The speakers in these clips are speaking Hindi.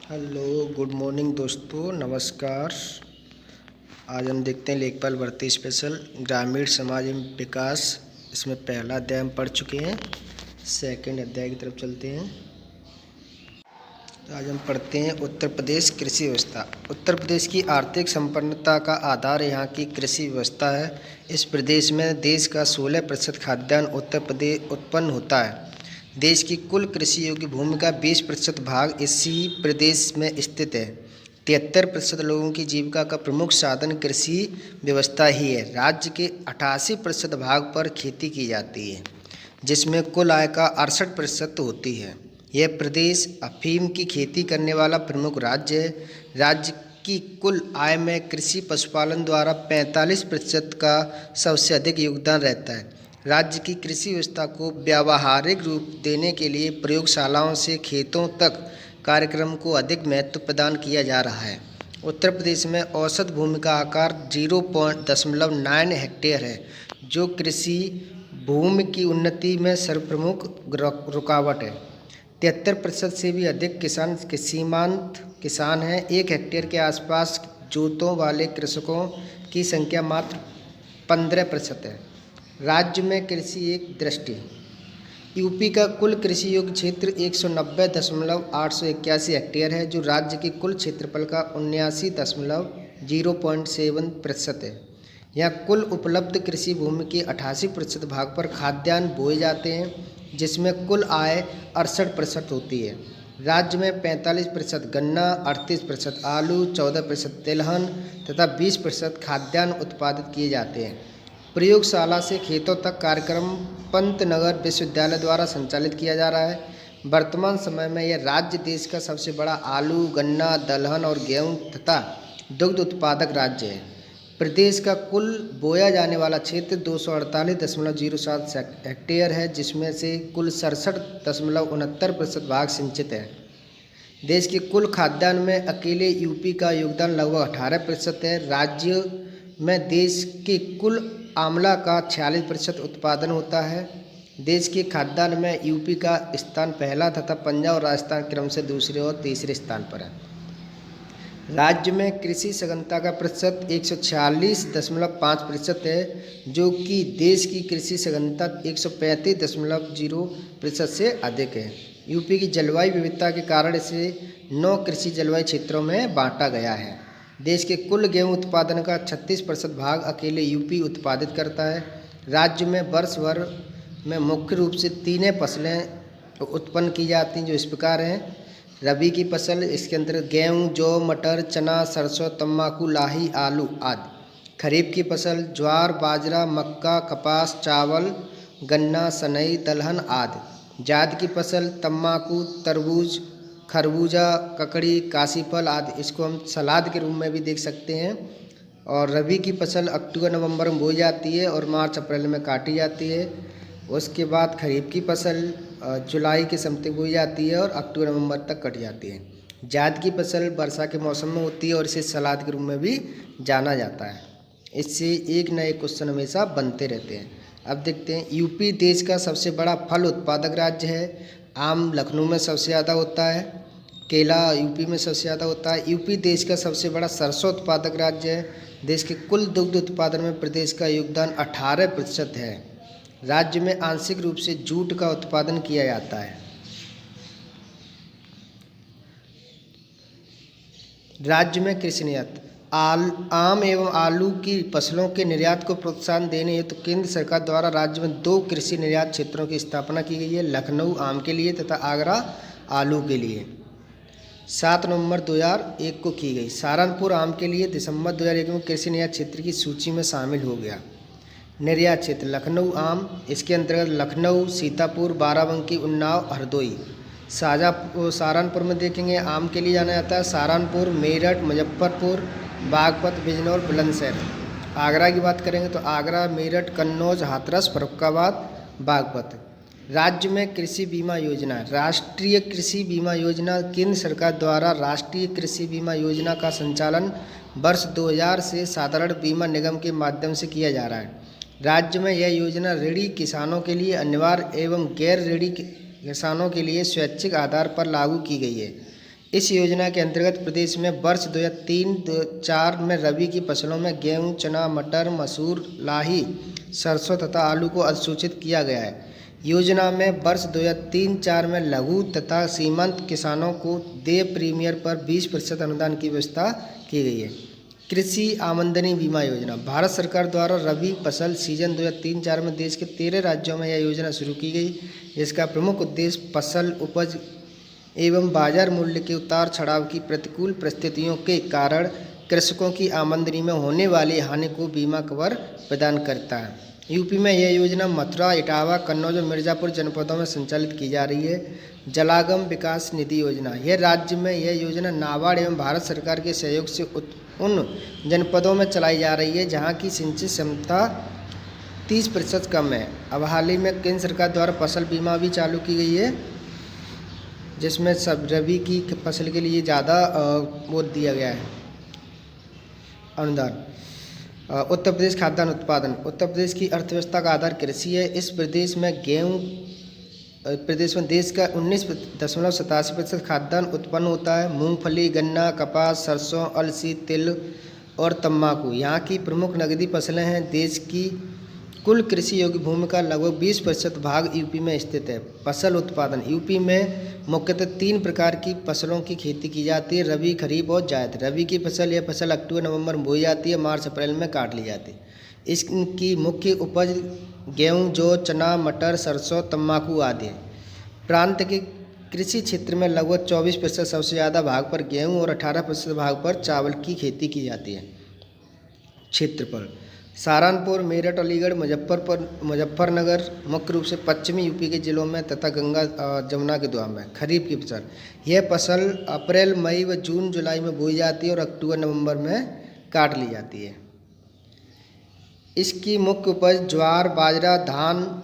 हेलो, गुड मॉर्निंग दोस्तों, नमस्कार। आज हम देखते हैं लेखपाल भर्ती स्पेशल ग्रामीण समाज एवं विकास। इसमें पहला अध्याय हम पढ़ चुके हैं। सेकंड अध्याय की तरफ चलते हैं। तो आज हम पढ़ते हैं उत्तर प्रदेश कृषि व्यवस्था। उत्तर प्रदेश की आर्थिक संपन्नता का आधार यहाँ की कृषि व्यवस्था है। इस प्रदेश में देश का 16% खाद्यान्न उत्तर प्रदेश उत्पन्न होता है। देश की कुल कृषि योग्य भूमि का 20% भाग इसी प्रदेश में स्थित है। 73% लोगों की जीविका का प्रमुख साधन कृषि व्यवस्था ही है। राज्य के 88% भाग पर खेती की जाती है, जिसमें कुल आय का 68% होती है। यह प्रदेश अफीम की खेती करने वाला प्रमुख राज्य है। राज्य की कुल आय में कृषि पशुपालन द्वारा 45% का सबसे अधिक योगदान रहता है। राज्य की कृषि व्यवस्था को व्यावहारिक रूप देने के लिए प्रयोगशालाओं से खेतों तक कार्यक्रम को अधिक महत्व प्रदान किया जा रहा है। उत्तर प्रदेश में औसत भूमि का आकार 0.9 हेक्टेयर है, जो कृषि भूमि की उन्नति में सर्वप्रमुख रुकावट है। 73% से भी अधिक किसान सीमांत किसान हैं। 1 हेक्टेयर के आसपास जोतों वाले कृषकों की संख्या मात्र 15% है। राज्य में कृषि एक दृष्टि। यूपी का कुल कृषि योग्य क्षेत्र 190.881 हेक्टेयर है, जो राज्य के कुल क्षेत्रफल का 79.07% है। यहाँ कुल उपलब्ध कृषि भूमि के 88% भाग पर खाद्यान्न बोए जाते हैं, जिसमें कुल आय 68% होती है। राज्य में 45% गन्ना, 38% आलू, 14% तिलहन तथा 20% खाद्यान्न उत्पादित किए जाते हैं। प्रयोगशाला से खेतों तक कार्यक्रम पंतनगर विश्वविद्यालय द्वारा संचालित किया जा रहा है। वर्तमान समय में यह राज्य देश का सबसे बड़ा आलू, गन्ना, दलहन और गेहूं तथा दुग्ध उत्पादक राज्य है। प्रदेश का कुल बोया जाने वाला क्षेत्र 248.07 हेक्टेयर है, जिसमें से कुल 67.69% भाग सिंचित है। देश के कुल खाद्यान्न में अकेले यूपी का योगदान लगभग 18% है। राज्य में देश के कुल आमला का 46% उत्पादन होता है। देश के खाद्यान्न में यूपी का स्थान पहला तथा पंजाब और राजस्थान क्रम से दूसरे और तीसरे स्थान पर है। राज्य में कृषि सघनता का प्रतिशत 146.5% है, जो कि देश की कृषि सघनता 135.0% से अधिक है। यूपी की जलवायु विविधता के कारण इसे 9 कृषि जलवायु क्षेत्रों में बांटा गया है। देश के कुल गेहूं उत्पादन का 36% भाग अकेले यूपी उत्पादित करता है। राज्य में वर्ष भर में मुख्य रूप से 3 फसलें उत्पन्न की जाती हैं, जो इस प्रकार हैं। रबी की फसल, इसके अंतर्गत गेहूं, जौ, मटर, चना, सरसों, तम्बाकू, लाही, आलू आदि। खरीफ की फसल ज्वार, बाजरा, मक्का, कपास, चावल, गन्ना, सनई, दलहन आदि। जायद की फसल तम्बाकू, तरबूज, खरबूजा, ककड़ी, काशीफल आदि। इसको हम सलाद के रूप में भी देख सकते हैं। और रबी की फसल अक्टूबर नवंबर में बोई जाती है और मार्च अप्रैल में काटी जाती है। उसके बाद खरीफ की फसल जुलाई के समथिंग बोई जाती है और अक्टूबर नवंबर तक कट जाती है। जायद की फसल वर्षा के मौसम में होती है और इसे सलाद के रूप में भी जाना जाता है। इससे एक न एक क्वेश्चन हमेशा बनते रहते हैं। अब देखते हैं, यूपी देश का सबसे बड़ा फल उत्पादक राज्य है। आम लखनऊ में सबसे ज़्यादा होता है। केला यूपी में सबसे ज़्यादा होता है। यूपी देश का सबसे बड़ा सरसों उत्पादक राज्य है। देश के कुल दुग्ध उत्पादन में प्रदेश का योगदान 18% है। राज्य में आंशिक रूप से जूट का उत्पादन किया जाता है। राज्य में कृषि निर्यात। आम एवं आलू की फसलों के निर्यात को प्रोत्साहन देने हेतु तो केंद्र सरकार द्वारा राज्य में 2 कृषि निर्यात क्षेत्रों की स्थापना की गई है। लखनऊ आम के लिए तथा आगरा आलू के लिए 7 नवंबर 2001 को की गई। सहारनपुर आम के लिए दिसंबर 2001 में कृषि निर्यात क्षेत्र की सूची में शामिल हो गया। निर्यात क्षेत्र लखनऊ आम, इसके अंतर्गत लखनऊ, सीतापुर, बाराबंकी, उन्नाव, हरदोई। सहारनपुर में देखेंगे आम के लिए जाना जाता है सहारनपुर, मेरठ, मुजफ्फरपुर, बागपत, बिजनौर, बुलंदशहर। आगरा की बात करेंगे तो आगरा, मेरठ, कन्नौज, हाथरस, फर्रुखाबाद, बागपत। राज्य में कृषि बीमा योजना। राष्ट्रीय कृषि बीमा योजना केंद्र सरकार द्वारा राष्ट्रीय कृषि बीमा योजना का संचालन वर्ष 2000 से साधारण बीमा निगम के माध्यम से किया जा रहा है। राज्य में यह योजना ऋणी किसानों के लिए अनिवार्य एवं गैर ऋणी किसानों के लिए स्वैच्छिक आधार पर लागू की गई है। इस योजना के अंतर्गत प्रदेश में वर्ष 2003-4 में रबी की फसलों में गेहूं, चना, मटर, मसूर, लाही, सरसों तथा आलू को अधिसूचित किया गया है। योजना में वर्ष 2003-4 में लघु तथा सीमांत किसानों को देय प्रीमियम पर 20% अनुदान की व्यवस्था की गई है। कृषि आमदनी बीमा योजना भारत सरकार द्वारा रबी फसल सीजन 2003-4 में देश के 13 राज्यों में यह योजना शुरू की गई। इसका प्रमुख उद्देश्य फसल उपज एवं बाजार मूल्य के उतार चढ़ाव की प्रतिकूल परिस्थितियों के कारण कृषकों की आमदनी में होने वाली हानि को बीमा कवर प्रदान करता है। यूपी में यह योजना मथुरा, इटावा, कन्नौज और मिर्ज़ापुर जनपदों में संचालित की जा रही है। जलागम विकास निधि योजना यह राज्य में यह योजना नाबार्ड एवं भारत सरकार के सहयोग से उन जनपदों में चलाई जा रही है जहां की सिंचित क्षमता 30% कम है। अब हाल ही में केंद्र सरकार द्वारा फसल बीमा भी चालू की गई है, जिसमें सब रबी की फसल के लिए ज़्यादा वो दिया गया है अनुदान। उत्तर प्रदेश खाद्यान्न उत्पादन उत्तर प्रदेश की अर्थव्यवस्था का आधार कृषि है। इस प्रदेश में देश का 19.87% खाद्यान्न उत्पन्न होता है। मूंगफली, गन्ना, कपास, सरसों, अलसी, तिल और तंबाकू यहाँ की प्रमुख नकदी फसलें हैं। देश की कुल कृषि योग्य भूमि का लगभग 20% भाग यूपी में स्थित है। फसल उत्पादन यूपी में मुख्यतः 3 प्रकार की फसलों की खेती की जाती है, रबी, खरीफ और जायद। रबी की फसल यह फसल अक्टूबर-नवंबर में बोई जाती है, मार्च-अप्रैल में काट ली जाती है। इसकी मुख्य उपज गेहूं, जौ, चना, मटर, सरसों, तंबाकू आदि है। प्रांत के कृषि क्षेत्र में लगभग 24% सबसे ज़्यादा भाग पर गेहूं और 18% भाग पर चावल की खेती की जाती है। क्षेत्रफल सहारनपुर, मेरठ, अलीगढ़, मुजफ्फरनगर मुख्य रूप से पश्चिमी यूपी के जिलों में तथा गंगा जमुना के दुआब में। खरीफ की फसल यह फसल अप्रैल, मई व जून, जुलाई में बोई जाती है और अक्टूबर-नवंबर में काट ली जाती है। इसकी मुख्य उपज ज्वार, बाजरा, धान,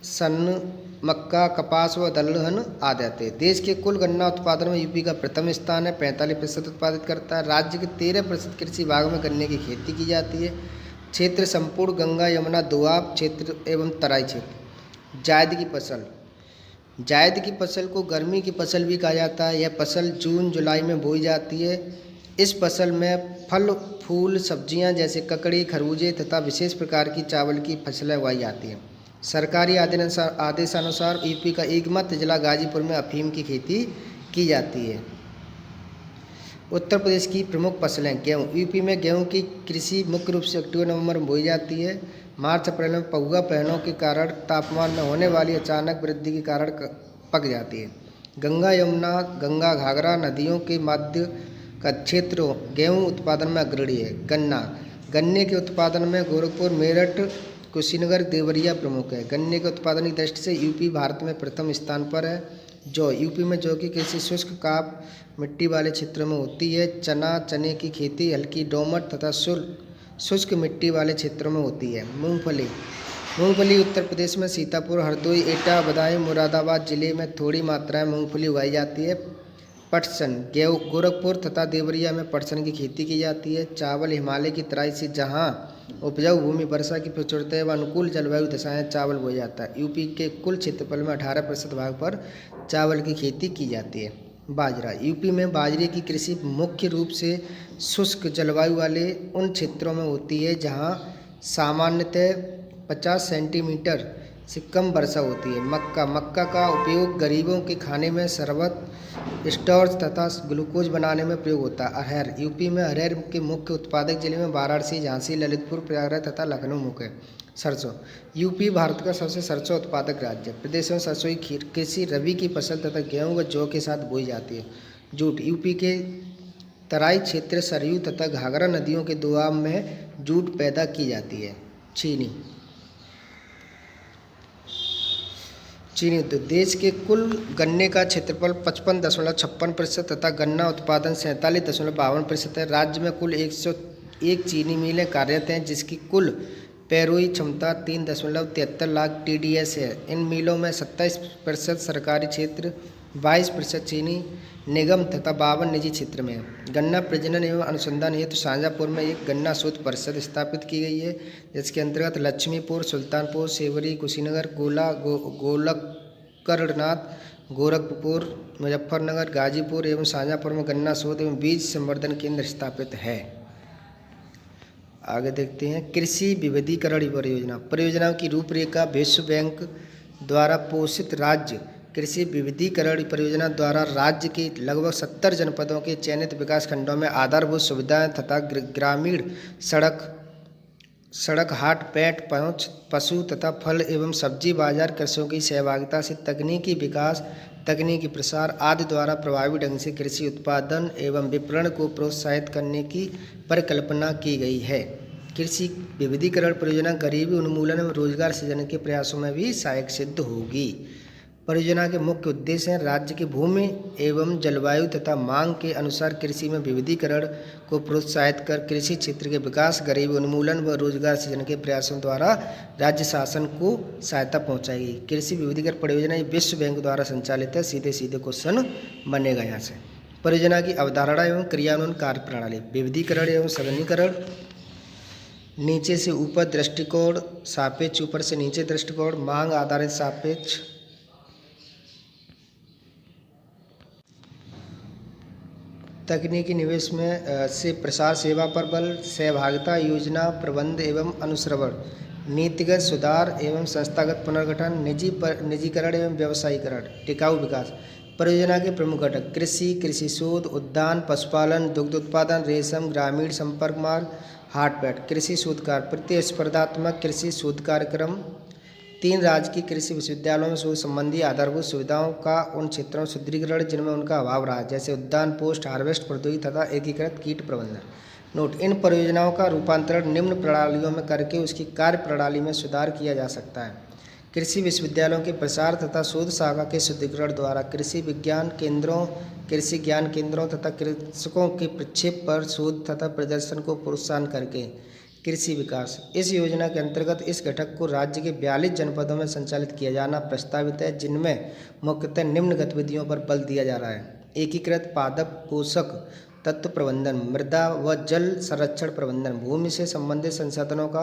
सन्न, मक्का, कपास व दलहन आदि आते हैं। देश के कुल गन्ना उत्पादन में यूपी का प्रथम स्थान है, 45% उत्पादित करता है। राज्य के 13% कृषि भाग में गन्ने की खेती की जाती है। क्षेत्र संपूर्ण गंगा यमुना दोआब क्षेत्र एवं तराई क्षेत्र। जायद की फसल को गर्मी की फसल भी कहा जाता है। यह फसल जून जुलाई में बोई जाती है। इस फसल में फल, फूल, सब्जियां जैसे ककड़ी, खरबूजे तथा विशेष प्रकार की चावल की फसलें उगाई जाती हैं। सरकारी आदेशानुसार यूपी का एकमात्र जिला गाजीपुर में अफीम की खेती की जाती है। उत्तर प्रदेश की प्रमुख फसलें गेहूँ यूपी में गेहूँ की कृषि मुख्य रूप से अक्टूबर-नवंबर में बोई जाती है। मार्च-अप्रैल में पौधा पहनों के कारण तापमान में होने वाली अचानक वृद्धि के कारण पक जाती है। गंगा यमुना, गंगा घाघरा नदियों के मध्य का क्षेत्र गेहूँ उत्पादन में अग्रणी है। गन्ने के उत्पादन में गोरखपुर, मेरठ, कुशीनगर, देवरिया प्रमुख है। गन्ने के उत्पादन की दृष्टि से यूपी भारत में प्रथम स्थान पर है। जौ यूपी में जौ की कृषि शुष्क काप मिट्टी वाले क्षेत्रों में होती है। चने की खेती हल्की दोमट तथा शुष्क मिट्टी वाले क्षेत्रों में होती है। मूंगफली उत्तर प्रदेश में सीतापुर, हरदोई, एटा, बदायूं, मुरादाबाद जिले में थोड़ी मात्रा में मूंगफली उगाई जाती है। पटसन गोरखपुर तथा देवरिया में पटसन की खेती की जाती है। चावल हिमालय की तराई से जहां उपजाऊ भूमि, वर्षा की प्रचुरता एवं अनुकूल जलवायु दशाएं चावल बोया जाता है। यूपी के कुल क्षेत्रफल में 18% भाग पर चावल की खेती की जाती है। बाजरा यूपी में बाजरे की कृषि मुख्य रूप से शुष्क जलवायु वाले उन क्षेत्रों में होती है जहां सामान्यतः 50 सेंटीमीटर से कम वर्षा होती है। मक्का का उपयोग गरीबों के खाने में शरबत, स्टार्च तथा ग्लूकोज बनाने में प्रयोग होता है। अरहर यूपी में अरहर के मुख्य उत्पादक जिले में वाराणसी, झांसी, ललितपुर, प्रयागराज तथा लखनऊ मुख्य है। सरसों यूपी भारत का सबसे सरसों उत्पादक राज्य है। प्रदेश में सरसों की कृषि रबी की फसल तथा गेहूं व जौ के साथ बोई जाती है। जूट यूपी के तराई क्षेत्र सरयू तथा घाघरा नदियों के दोआब में जूट पैदा की जाती है। चीनी उद्योग देश के कुल गन्ने का क्षेत्रफल 55.56% तथा गन्ना उत्पादन 47.52% है। राज्य में कुल 101 चीनी मिलें कार्यरत हैं, जिसकी कुल पैरोई क्षमता 3.73 लाख TDS है। इन मिलों में 27% सरकारी क्षेत्र, 22% चीनी निगम तथा 52 निजी क्षेत्र में है। गन्ना प्रजनन एवं अनुसंधान हेतु शाहजहाँपुर में एक गन्ना शोध परिषद स्थापित की गई है, जिसके अंतर्गत लक्ष्मीपुर, सुल्तानपुर, सेवरी, कुशीनगर, गोला, गोलकर्णनाथ, गोरखपुर, मुजफ्फरनगर, गाजीपुर एवं शाहजहाँपुर में गन्ना शोध एवं बीज संवर्धन केंद्र स्थापित है। आगे देखते हैं कृषि विविधीकरण परियोजना। परियोजनाओं की रूपरेखा। विश्व बैंक द्वारा पोषित राज्य कृषि विविधीकरण परियोजना द्वारा राज्य के लगभग 70 जनपदों के चयनित विकास खंडों में आधारभूत सुविधाएं तथा ग्रामीण सड़क हाट पैठ पहुंच, पशु तथा फल एवं सब्जी बाजार, कृषकों की सहभागिता से तकनीकी विकास, तकनीकी प्रसार आदि द्वारा प्रभावी ढंग से कृषि उत्पादन एवं विपणन को प्रोत्साहित करने की परिकल्पना की गई है। कृषि विविधीकरण परियोजना गरीबी उन्मूलन एवं रोजगार सृजन के प्रयासों में भी सहायक सिद्ध होगी। परियोजना के मुख्य उद्देश्य हैं राज्य की भूमि एवं जलवायु तथा मांग के अनुसार कृषि में विविधीकरण को प्रोत्साहित कर कृषि क्षेत्र के विकास, गरीबी उन्मूलन व रोजगार सृजन के प्रयासों द्वारा राज्य शासन को सहायता पहुंचाएगी। कृषि विविधीकरण परियोजना विश्व बैंक द्वारा संचालित है। सीधे सीधे क्वेश्चन बनेगा यहाँ से। परियोजना की अवधारणा एवं क्रियान्वयन कार्यप्रणाली। विविधीकरण एवं सघनीकरण। नीचे से ऊपर दृष्टिकोण, सापेक्ष ऊपर से नीचे दृष्टिकोण, मांग आधारित सापेक्ष, तकनीकी निवेश में से प्रसार सेवा पर बल, सहभागिता, योजना प्रबंध एवं अनुश्रवण, नीतिगत सुधार एवं संस्थागत पुनर्गठन, निजीकरण एवं व्यवसायीकरण, टिकाऊ विकास। परियोजना के प्रमुख घटक कृषि, कृषि शोध, उद्यान, पशुपालन, दुग्ध उत्पादन, रेशम, ग्रामीण संपर्क मार्ग, हाटपैठ। कृषि शोध कार्य। प्रतिस्पर्धात्मक कृषि शोध कार्यक्रम। 3 राजकीय कृषि विश्वविद्यालयों में शोध संबंधी आधारभूत सुविधाओं का उन क्षेत्रों में सुदृढ़ीकरण जिनमें उनका अभाव रहा, जैसे उद्यान, पोस्ट हार्वेस्ट प्रौद्योगिकी तथा एकीकृत कीट प्रबंधन। नोट: इन परियोजनाओं का रूपांतरण निम्न प्रणालियों में करके उसकी कार्य प्रणाली में सुधार किया जा सकता है। कृषि विश्वविद्यालयों के प्रसार तथा शोध शाखा के सुदृढ़ीकरण द्वारा कृषि विज्ञान केंद्रों, कृषि ज्ञान केंद्रों तथा कृषकों के प्रक्षेप पर शोध तथा प्रदर्शन को प्रोत्साहन करके कृषि विकास। इस योजना के अंतर्गत इस घटक को राज्य के 42 जनपदों में संचालित किया जाना प्रस्तावित है, जिनमें मुख्यतः निम्न गतिविधियों पर बल दिया जा रहा है। एकीकृत पादप पोषक तत्व प्रबंधन, मृदा व जल संरक्षण प्रबंधन, भूमि से संबंधित संसाधनों का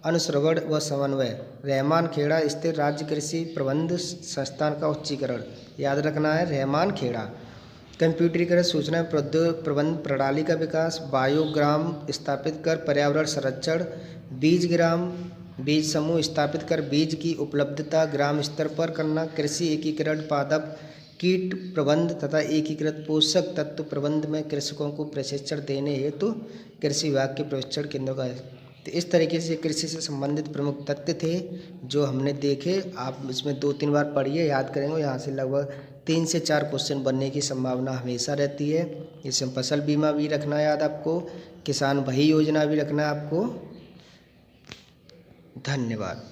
अनुश्रवण व समन्वय, रहमान खेड़ा स्थित राज्य कृषि प्रबंध संस्थान का उच्चीकरण। याद रखना है रहमान खेड़ा। कंप्यूटरीकृत सूचना प्रबंध प्रणाली का विकास, बायोग्राम स्थापित कर पर्यावरण संरक्षण, बीज समूह स्थापित कर बीज की उपलब्धता ग्राम स्तर पर करना, कृषि एकीकरण, पादप कीट प्रबंध तथा एकीकृत पोषक तत्व प्रबंध में कृषकों को प्रशिक्षण देने हेतु कृषि विभाग के प्रशिक्षण केंद्रों का। तो इस तरीके से कृषि से संबंधित प्रमुख तथ्य थे जो हमने देखे। आप इसमें 2-3 बार पढ़िए, याद करेंगे। यहाँ से लगभग 3 से 4 क्वेश्चन बनने की संभावना हमेशा रहती है। इसमें फसल बीमा भी रखना है याद आपको, किसान भाई योजना भी रखना है आपको। धन्यवाद।